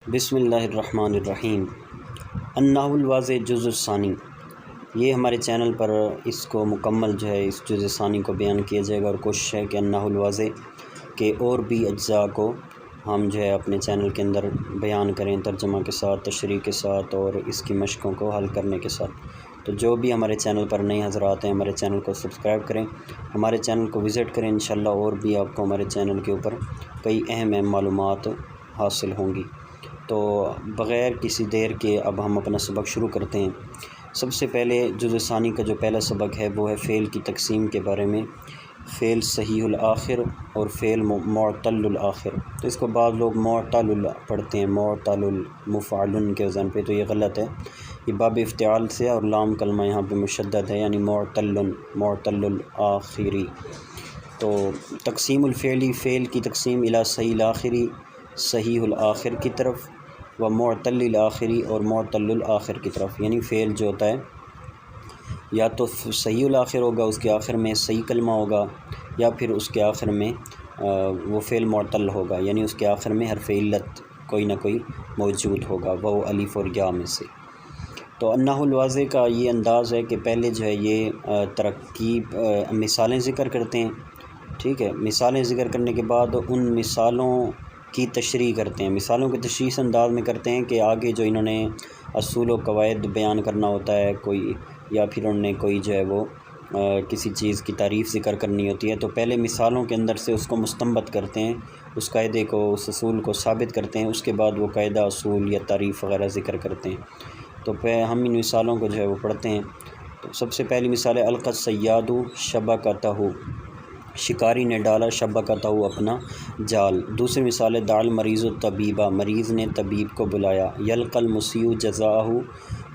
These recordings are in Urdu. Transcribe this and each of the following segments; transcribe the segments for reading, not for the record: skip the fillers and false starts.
بسم اللہ الرحمن الرحیم۔ النحو الواضح جزء ثانی، یہ ہمارے چینل پر اس کو مکمل اس جزء ثانی کو بیان کیا جائے گا، اور کوشش ہے کہ النحو الواضح کے اور بھی اجزاء کو ہم اپنے چینل کے اندر بیان کریں، ترجمہ کے ساتھ، تشریح کے ساتھ اور اس کی مشقوں کو حل کرنے کے ساتھ۔ تو جو بھی ہمارے چینل پر نئے حضرات ہیں، ہمارے چینل کو سبسکرائب کریں، ہمارے چینل کو وزٹ کریں، انشاءاللہ اور بھی آپ کو ہمارے چینل کے اوپر کئی اہم معلومات حاصل ہوں گی۔ تو بغیر کسی دیر کے اب ہم اپنا سبق شروع کرتے ہیں۔ سب سے پہلے جزء ثانی کا جو پہلا سبق ہے وہ ہے فعل کی تقسیم کے بارے میں، فعل صحیح الآخر اور فعل معتل الآخر۔ تو اس کو بعض لوگ معتل پڑھتے ہیں، معتل مفعل کے وزن پہ، تو یہ غلط ہے، یہ باب افتعال سے اور لام کلمہ یہاں پہ مشدد ہے، یعنی معتل الآخری۔ تو تقسیم الفعلی، فعل کی تقسیم الی صحیح الآخری، صحیح الآخر کی طرف، و معتل الآخری اور معتل الآخر کی طرف، یعنی فعل جو ہوتا ہے یا تو صحیح الآخر ہوگا، اس کے آخر میں صحیح کلمہ ہوگا، یا پھر اس کے آخر میں وہ فعل معتل ہوگا، یعنی اس کے آخر میں حرف علت کوئی نہ کوئی موجود ہوگا، وہ الف اور یا میں سے۔ تو النحو الواضح کا یہ انداز ہے کہ پہلے یہ ترکیب مثالیں ذکر کرتے ہیں، ٹھیک ہے، مثالیں ذکر کرنے کے بعد ان مثالوں کی تشریح کرتے ہیں۔ مثالوں کی تشریح اس انداز میں کرتے ہیں کہ آگے جو انہوں نے اصول و قواعد بیان کرنا ہوتا ہے کوئی، یا پھر انہوں نے کوئی وہ کسی چیز کی تعریف ذکر کرنی ہوتی ہے، تو پہلے مثالوں کے اندر سے اس کو مستنبط کرتے ہیں، اس قاعدے کو، اس اصول کو ثابت کرتے ہیں، اس کے بعد وہ قاعدہ، اصول یا تعریف وغیرہ ذکر کرتے ہیں۔ تو ہم ان مثالوں کو وہ پڑھتے ہیں۔ تو سب سے پہلی مثال ہے القى الصیاد شبکتہ، شکاری نے ڈالا شبکتہ اپنا جال۔ دوسری مثال ہے دعا المریض الطبیبہ، مریض نے طبیب کو بلایا۔ یلقى المسیء جزاءہ،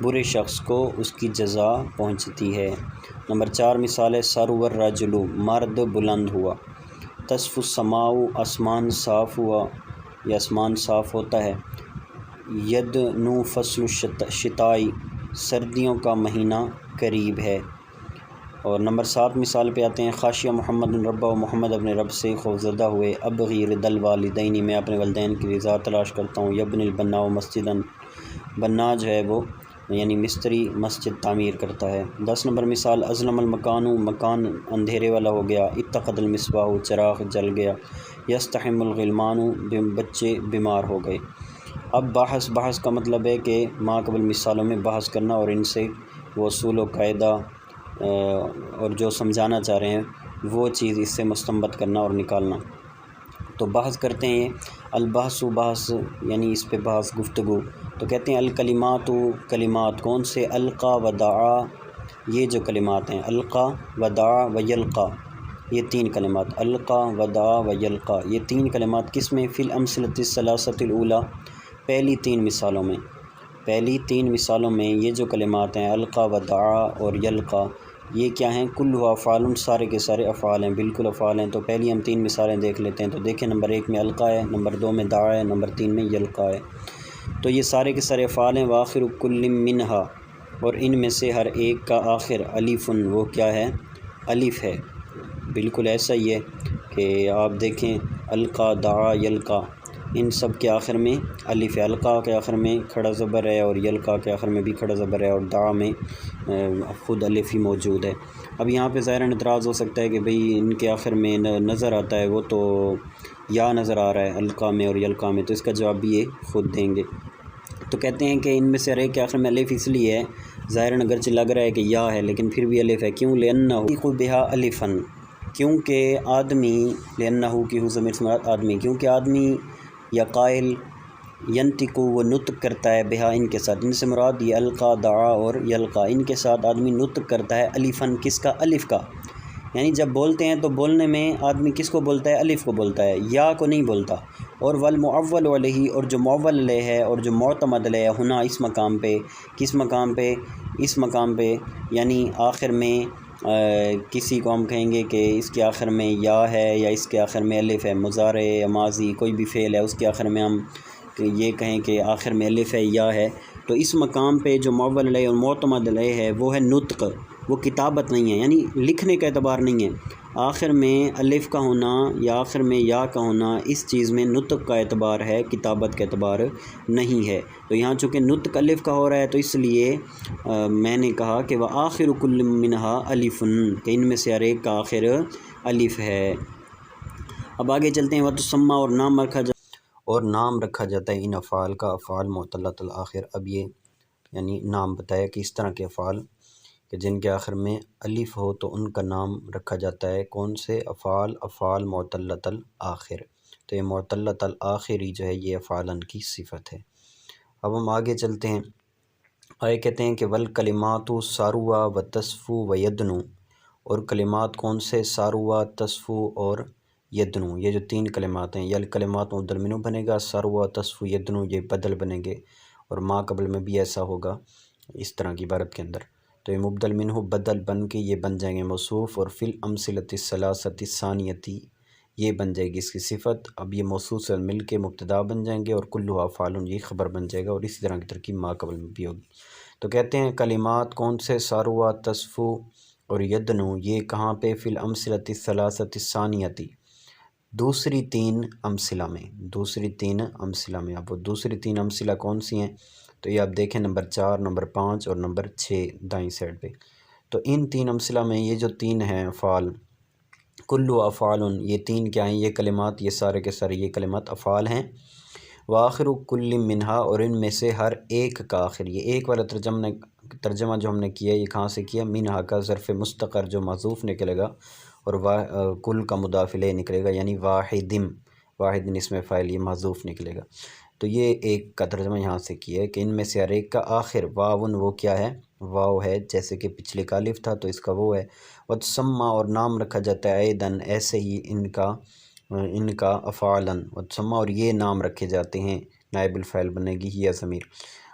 برے شخص کو اس کی جزا پہنچتی ہے۔ نمبر 4 مثال ہے سرو الرجل، مرد بلند ہوا۔ تصف السماء، آسمان صاف ہوا یا آسمان صاف ہوتا ہے۔ یدنو فصل الشتاء، سردیوں کا مہینہ قریب ہے۔ اور نمبر 7 مثال پہ آتے ہیں خاشیہ محمد ربہ، محمد اپنے رب سے خوفزدہ ہوئے۔ ابغی رضا الوالدین، میں اپنے والدین کی رضا تلاش کرتا ہوں۔ یبنی البناء مسجدا، بنا وہ یعنی مستری مسجد تعمیر کرتا ہے۔ 10 نمبر مثال اظلم المکان، مکان اندھیرے والا ہو گیا۔ اتخذ المصباح، چراغ جل گیا۔ یستحم الغلمان، بچے بیمار ہو گئے۔ اب بحث کا مطلب ہے کہ ما قبل مثالوں میں بحث کرنا اور ان سے وہ اصول و قاعدہ اور جو سمجھانا چاہ رہے ہیں وہ چیز اس سے مستنبط کرنا اور نکالنا۔ تو بحث کرتے ہیں، البحث بحث یعنی اس پہ بحث، گفتگو۔ تو کہتے ہیں الکلمات، کلمات کون سے؟ القا و دعا، یہ جو کلمات ہیں القا و دعا و یلقا، یہ 3 کلمات، القا و دعا و یلقا، یہ 3 کلمات کس میں؟ فی الامثلۃ الثلاثۃ الاولیٰ، پہلی 3 مثالوں میں، پہلی 3 مثالوں میں یہ جو کلمات ہیں القا و دعا اور یلقا، یہ کیا ہیں؟ کل افعال، سارے کے سارے افعال ہیں، بالکل افعال ہیں۔ تو پہلی ہم 3 مثالیں دیکھ لیتے ہیں۔ تو دیکھیں نمبر 1 میں القا ہے، نمبر 2 میں دعا ہے، نمبر 3 میں یلقا ہے۔ تو یہ سارے کے سارے افعال ہیں۔ وآخر کل منہا، اور ان میں سے ہر ایک کا آخر الف، وہ کیا ہے؟ الف ہے۔ بالکل ایسا ہی ہے کہ آپ دیکھیں القا، دعا، یلقا، ان سب کے آخر میں الف ہے۔ القا کے آخر میں کھڑا زبر ہے، اور یلقا کے آخر میں بھی کھڑا زبر ہے، اور دعا میں خود الف ہی موجود ہے۔ اب یہاں پہ ظاہراً اعتراض ہو سکتا ہے کہ بھئی ان کے آخر میں نظر آتا ہے وہ تو یا نظر آ رہا ہے القا میں اور یلقا میں، تو اس کا جواب بھی یہ خود دیں گے۔ تو کہتے ہیں کہ ان میں سے ہر ایک کے آخر میں الف اس لیے ہے، ظاہراً اگرچہ لگ رہا ہے کہ یا ہے لیکن پھر بھی الف ہے، کیوں؟ لأنہ بہا الفا، کیونکہ آدمی، لأنہ کی ہو ضمیر سے مراد آدمی، کیونکہ آدمی یا قائل ینطق، وہ نطق کرتا ہے، بہا ان کے ساتھ، ان سے مراد یہ القا، دعا اور یلقا، ان کے ساتھ آدمی نطق کرتا ہے الفن، کس کا؟ الف کا، یعنی جب بولتے ہیں تو بولنے میں آدمی کس کو بولتا ہے؟ الف کو بولتا ہے، یا کو نہیں بولتا۔ اور والمعول علیہ، اور جو معول علیہ ہے اور جو معتمد علیہ ہنا، اس مقام پہ، کس مقام پہ؟ اس مقام پہ، یعنی آخر میں کسی کو ہم کہیں گے کہ اس کے آخر میں یا ہے یا اس کے آخر میں الف ہے، مضارع یا ماضی کوئی بھی فعل ہے اس کے آخر میں ہم یہ کہیں کہ آخر میں الف ہے یا ہے، تو اس مقام پہ جو معول علیہ اور معتمد علیہ ہے وہ ہے نطق، وہ کتابت نہیں ہے، یعنی لکھنے کا اعتبار نہیں ہے، آخر میں الف کا ہونا یا آخر میں یا کا ہونا اس چیز میں نطق کا اعتبار ہے، کتابت کا اعتبار نہیں ہے۔ تو یہاں چونکہ نطق الف کا ہو رہا ہے تو اس لیے میں نے کہا کہ وہ آخر کل منہا الفن، کہ ان میں سے ہر ایک کا آخر الف ہے۔ اب آگے چلتے ہیں۔ وتسمى، اور نام رکھا جاتا ہے ان افعال کا، افعال معطلۃ الآخر۔ اب یہ یعنی نام بتایا کہ اس طرح کے افعال کہ جن کے آخر میں الف ہو تو ان کا نام رکھا جاتا ہے۔ کون سے افعال؟ افعال معطلۃ الآخر۔ تو یہ معطلۃ الآخر ہی جو ہے یہ افعالن کی صفت ہے۔ اب ہم آگے چلتے ہیں۔ آگے کہتے ہیں کہ والکلمات ساروا و تصفو و یدنو، اور کلمات کون سے؟ ساروا، تصفو اور یدنو، یہ جو تین کلمات ہیں۔ یا الکلمات مبدل منو بنے گا، ساروا، تصفو، یدنو یہ بدل بنیں گے، اور ما قبل میں بھی ایسا ہوگا اس طرح کی عبارت کے اندر۔ تو یہ مبدل منہ بدل بن کے یہ بن جائیں گے موصوف، اور فی الامثلۃ الثلاثۃ الثانیۃ یہ بن جائے گی اس کی صفت۔ اب یہ موصوف سے مل کے مبتدا بن جائیں گے، اور کلھا افعال یہ خبر بن جائے گا، اور اسی طرح کی ترکیب ما قبل میں بھی ہوگی۔ تو کہتے ہیں کلمات کون سے؟ ساروا، تصفو اور یدنو، یہ کہاں پہ؟ فی الامثلۃ الثلاثۃ الثانیۃ، دوسری تین امثلہ میں، دوسری تین امثلہ میں۔ اب وہ دوسری تین امثلہ کون سی ہیں؟ تو یہ آپ دیکھیں نمبر 4، نمبر 5 اور نمبر 6 دائیں سائڈ پہ۔ تو ان تین امثلہ میں یہ جو تین ہیں افعال، کلو افعال، یہ تین کیا ہیں؟ یہ کلمات، یہ سارے کے سارے یہ کلمات افعال ہیں۔ وآخر کل منہا، اور ان میں سے ہر ایک کا آخر، یہ ایک والا ترجمہ جو ہم نے کیا یہ کہاں سے کیا؟ منہا کا ظرف مستقر جو محذوف نکلے گا، اور کل کا مضاف الیہ نکلے گا، یعنی واحدم، واحد اسم فاعل یہ محذوف نکلے گا۔ تو یہ ایک کا ترجمہ یہاں سے کیا ہے کہ ان میں سے ہر ایک کا آخر واون، وہ کیا ہے؟ واو ہے، جیسے کہ پچھلے کا الف تھا تو اس کا وہ ہے۔ وتسمى، اور نام رکھا جاتا ہے ایدن، ایسے ہی ان کا افعالن، وتسمى اور یہ نام رکھے جاتے ہیں، نائب الفاعل بنے گی یا ضمیر،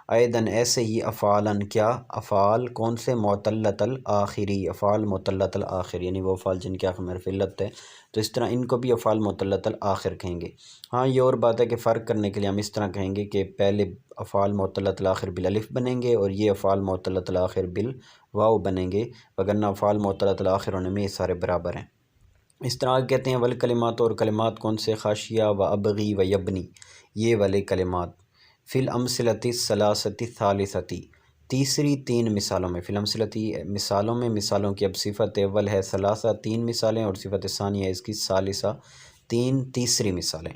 ایدن ایسے ہی افعالن، کیا افعال کون سے؟ معطلۃ الآخری، افعال معطلۃ الآخر، یعنی وہ افعال جن کے آخر میں حرف علت ہے، تو اس طرح ان کو بھی افعال معطلۃ الآخر کہیں گے۔ ہاں یہ اور بات ہے کہ فرق کرنے کے لیے ہم اس طرح کہیں گے کہ پہلے افعال معطلۃ الآخر بالالف بنیں گے، اور یہ افعال معطلۃ الآخر بالواو بنیں گے، وگرنہ افعال معطلۃ الآخر ہونے میں یہ سارے برابر ہیں۔ اس طرح کہتے ہیں والکلمات، اور کلمات کون سے؟ خاشیہ و ابغی و یبنی، یہ والے کلمات، فی الامثلۃ الثلاثۃ الثالثۃ، تیسری تین مثالوں میں، فی الامثلۃ مثالوں میں، مثالوں کی اب صفت اول ہے ثلاثہ تین مثالیں، اور صفت ثانیہ ہے اس کی ثالثہ تین تیسری مثالیں۔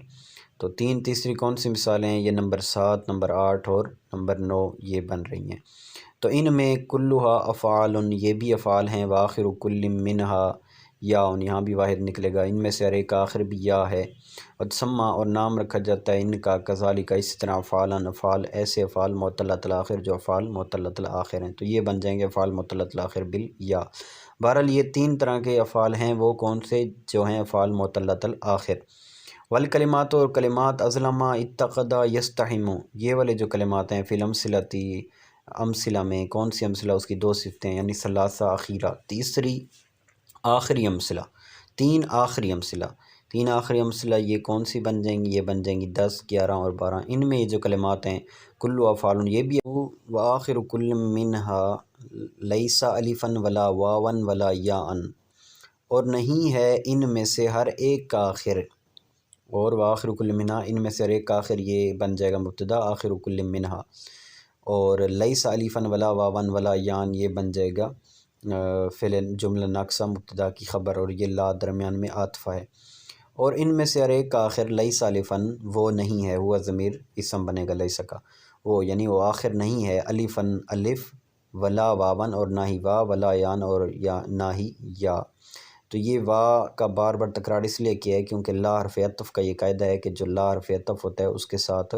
تو تین تیسری کون سی مثالیں ہیں؟ یہ نمبر 7، نمبر 8 اور نمبر 9 یہ بن رہی ہیں۔ تو ان میں کلھا افعال، یہ بھی افعال ہیں، وآخر کل منہا یا، یہاں بھی واحد نکلے گا، ان میں سے ہر ایک کا آخر بھی یا ہے۔ وتسمى، اور نام رکھا جاتا ہے ان کا، کذالک اسی طرح، افعالن، افعال ایسے افعال معطلۃ الآخر جو افعال معطلۃ الآخر ہیں، تو یہ بن جائیں گے افعال معطلۃ الآخر بالیا۔ بہرحال یہ تین طرح کے افعال ہیں، وہ کون سے؟ جو ہیں افعال معطلۃ الآخر۔ والکلمات، اور کلمات، اظلم، اتخذ، یستحم، یہ والے جو کلمات ہیں، فی الامثلۃ امثلہ میں، کون سی امثلہ؟ اس کی دو صفتیں، یعنی ثلاثہ اخیرہ، تیسری آخری امثلہ، تین آخری امثلہ، تین آخری امثلہ یہ کون سی بن جائیں گی؟ یہ بن جائیں گی 10، 11 اور 12۔ ان میں یہ جو کلمات ہیں کلو افعال، یہ بھی وآخر کل منہا لیس الفا ولا واوا ولا یاء، اور نہیں ہے ان میں سے ہر ایک کا آخر، اور وآخر کل منہا ان میں سے ہر ایک کا آخر یہ بن جائے گا مبتدا، آخر کل منہا، اور لیس الفا ولا واوا ولا یاء یہ بن جائے گا فعل جملہ ناقصہ مبتدا کی خبر، اور یہ لا درمیان میں عاطفہ ہے۔ اور ان میں سے ہر ایک کا آخر لیس الفا، وہ نہیں ہے، ہوا ضمیر اسم بنے گا لیس کا، وہ یعنی وہ آخر نہیں ہے الفا الف، ولا واوا اور نہ ہی وا، ولا یان اور یا نہ ہی یا۔ تو یہ وا کا بار بار تکرار اس لیے کیا ہے کیونکہ لا حرف عطف کا یہ قاعدہ ہے کہ جو لا حرف عطف ہوتا ہے اس کے ساتھ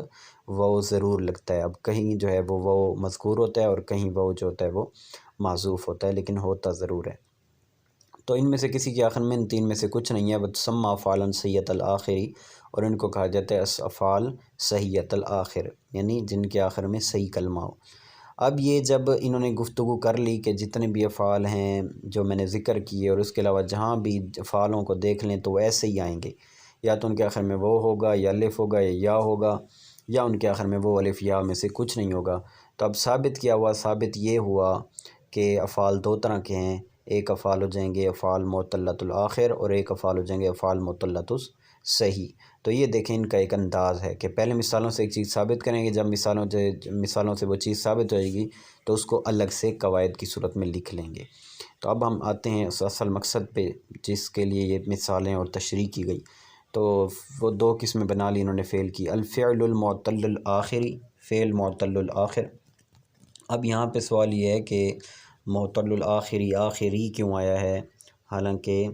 واو ضرور لگتا ہے۔ اب کہیں جو ہے وہ واو مذکور ہوتا ہے، اور کہیں واو جو ہوتا ہے وہ معذوف ہوتا ہے، لیکن ہوتا ضرور ہے۔ تو ان میں سے کسی کے آخر میں ان تین میں سے کچھ نہیں ہے۔ وتسمى افعالا صحیحۃ الآخری، اور ان کو کہا جاتا ہے افعال صحیحۃ الآخر، یعنی جن کے آخر میں صحیح کلمہ ہو۔ اب یہ جب انہوں نے گفتگو کر لی کہ جتنے بھی افعال ہیں جو میں نے ذکر کیے، اور اس کے علاوہ جہاں بھی افعالوں کو دیکھ لیں تو وہ ایسے ہی آئیں گے، یا تو ان کے آخر میں وہ ہوگا، یا الف ہوگا، یا ہوگا، یا ان کے آخر میں وہ الف یا میں سے کچھ نہیں ہوگا۔ تو اب ثابت کیا ہوا؟ ثابت یہ ہوا کہ افعال دو طرح کے ہیں، ایک افعال ہو جائیں گے افعال معطلۃ الآخر اور ایک افعال ہو جائیں گے افعال معطلۃ صحیح۔ تو یہ دیکھیں ان کا ایک انداز ہے کہ پہلے مثالوں سے ایک چیز ثابت کریں گے، جب مثالوں سے وہ چیز ثابت ہو جائے گی تو اس کو الگ سے قواعد کی صورت میں لکھ لیں گے۔ تو اب ہم آتے ہیں اس اصل مقصد پہ جس کے لیے یہ مثالیں اور تشریح کی گئی۔ تو وہ دو قسمیں بنا لی انہوں نے فعل کی، الفعل المعطل الآخری، فعل معطل الآخر۔ اب یہاں پہ سوال یہ ہے کہ معطل الآخری آخری کیوں آیا ہے، حالانکہ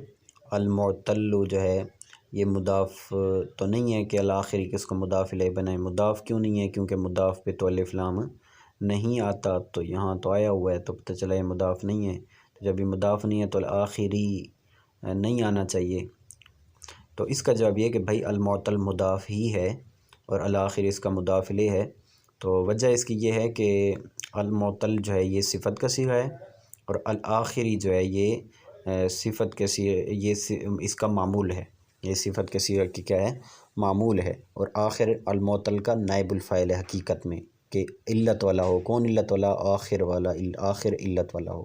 المعطل جو ہے یہ مضاف تو نہیں ہے کہ الآخری کس کو مضاف الیہ بنائیں، مضاف کیوں نہیں ہے کیونکہ مضاف پہ تو الف لام نہیں آتا، تو یہاں تو آیا ہوا ہے تو پتہ چلا یہ مضاف نہیں ہے، تو جب یہ مضاف نہیں ہے تو الآخری نہیں آنا چاہیے۔ تو اس کا جواب یہ کہ بھائی المعطل مضاف ہی ہے اور الآخری اس کا مضاف الیہ ہے۔ تو وجہ اس کی یہ ہے کہ المعطل جو ہے یہ صفت کا صیغہ ہے اور الآخری جو ہے یہ صفت کے صیغہ، یہ اس کا معمول ہے، یہ صفت کے صیغہ کی کیا ہے، معمول ہے، اور آخر المعطل کا نائب الفاعل ہے حقیقت میں، کہ علت والا ہو، کون علت والا، آخر والا، آخر علت والا ہو۔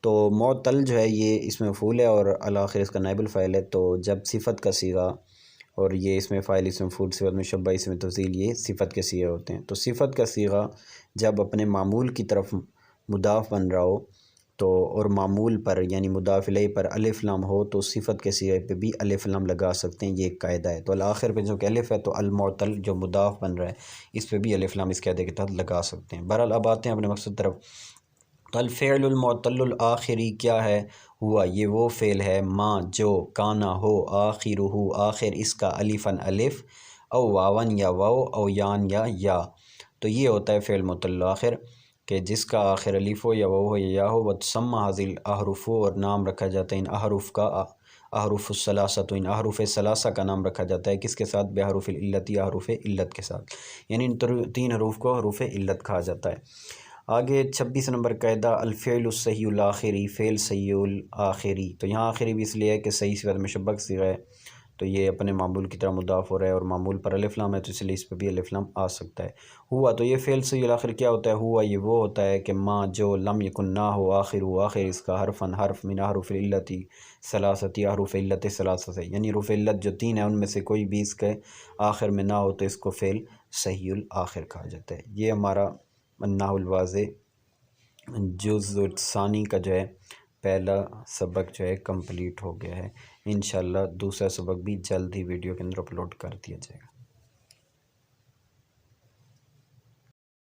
تو معطل جو ہے یہ اس میں مفعول ہے اور الآخر اس کا نائب الفاعل ہے، تو جب صفت کا صیغہ اور یہ اس میں فاعل، اس میں مفعول، صفت مشبہ، اس میں تفضیل، یہ صفت کے صیغے ہوتے ہیں۔ تو صفت کا صیغہ جب اپنے معمول کی طرف مضاف بن رہا ہو تو اور معمول پر یعنی مضاف الیہ پر الف لام ہو تو صفت کے صیغے پہ بھی الف لام لگا سکتے ہیں، یہ ایک قاعدہ ہے۔ تو الآخر پہ جو کہ الف ہے تو المعطل جو مضاف بن رہا ہے اس پہ بھی الف لام اس قاعدے کے تحت لگا سکتے ہیں۔ بہرحال اب آتے ہیں اپنے مقصد طرف۔ تو الفعل المعطل الآخری کیا ہے، ہوا یہ وہ فعل ہے ما جو کانا ہو آخرہ آخر اس کا الفاً الف او واون یا واو او یان یا یا، تو یہ ہوتا ہے فعل معطل الآخر کہ جس کا آخر الف ہو یا واو ہو یا یا ہو، وتسمى هذه الاحرف، اور نام رکھا جاتا ہے ان احرف کا، احرف الثلاثۃ، ان احرف ثلاثہ کا نام رکھا جاتا ہے کس کے ساتھ، بحروف العلت، احرف علت کے ساتھ، یعنی ان تین حروف کو حروف علت کہا جاتا ہے۔ آگے 26 نمبر قاعدہ الفعل الصحیح الآخری، فعل صحیح الآخری، تو یہاں آخری بھی اس لیے ہے کہ صحیح صفت مشبہ کا صیغہ ہے تو یہ اپنے معمول کی طرح مضاف ہو رہا ہے اور معمول پر الف لام ہے تو اس لیے اس پہ بھی الف لام آ سکتا ہے۔ ہوا تو یہ فعل صحیح الآخر کیا ہوتا ہے، ہوا یہ وہ ہوتا ہے کہ ما جو لم یکن نہ ہو آخر آخر اس کا حرفاً حرف من احرف العلت ثلاثۃ، حروف علت ثلاثہ سے، یعنی حروف علت جو تین ہیں ان میں سے کوئی بھی اس کے آخر میں نہ ہو تو اس کو فعل صحیح الآخر کہا جاتا ہے۔ یہ ہمارا النحو الواضح جزء ثانی کا جو ہے پہلا سبق جو ہے کمپلیٹ ہو گیا ہے۔ انشاءاللہ دوسرا سبق بھی جلد ہی ویڈیو کے اندر اپلوڈ کر دیا جائے گا۔